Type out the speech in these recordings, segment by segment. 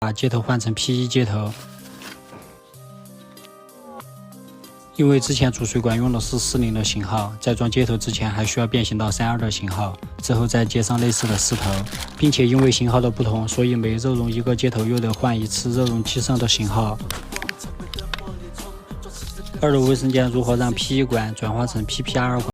把接头换成 P1 接头。因为之前主水管用的是40的型号，在装接头之前还需要变形到32的型号，之后再接上类似的4头，并且因为型号的不同，所以每热容一个接头又得换一次热容机上的型号。2楼卫生间如何让 P1 管转化成 PPR 管？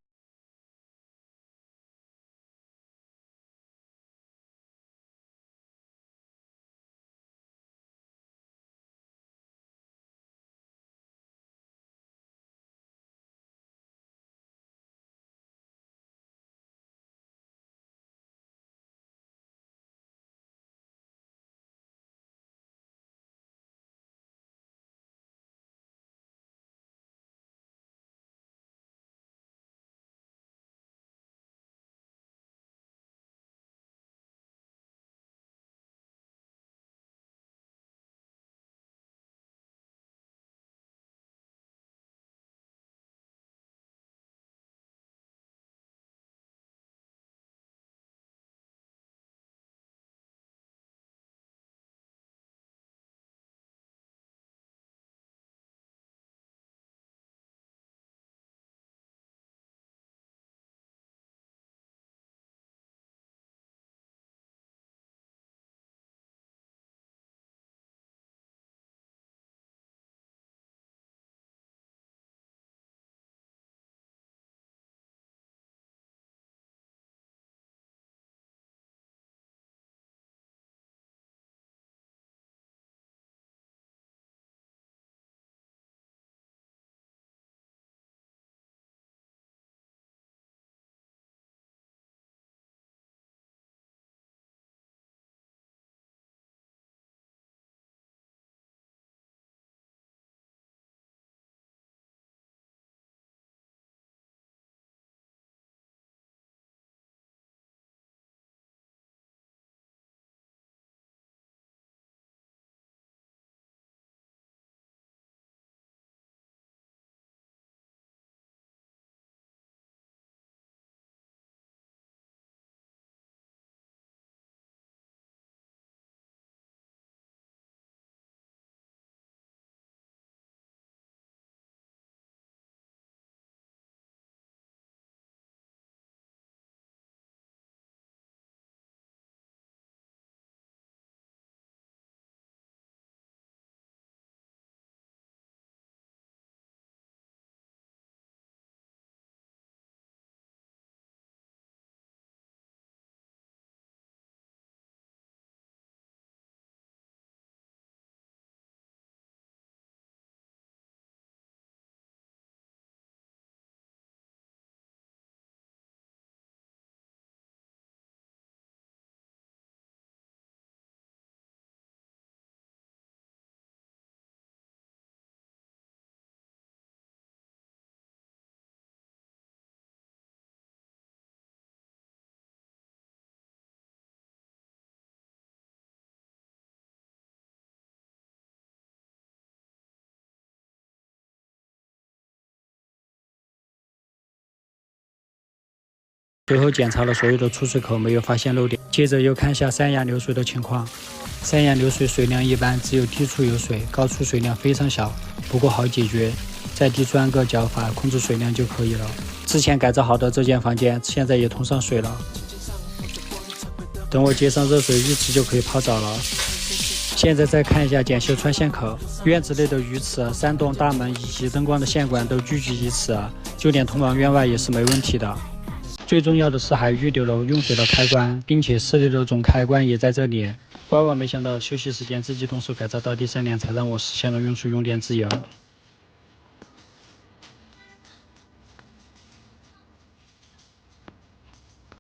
随后检查了所有的出水口，没有发现漏点。接着又看下山崖流水的情况。山崖流水水量一般，只有低处有水，高处水量非常小，不过好解决，在地钻个脚法控制水量就可以了。之前改造好的这间房间现在也通上水了，等我接上热水浴池就可以泡澡了。现在再看一下检修穿线口，院子内的鱼池、山洞、大门以及灯光的线管都聚集于此，就连通往院外也是没问题的。最重要的是还预留了用水的开关，并且室内的总开关也在这里。万万没想到休息时间自己动手改造到第3年才让我实现了用水用电自由。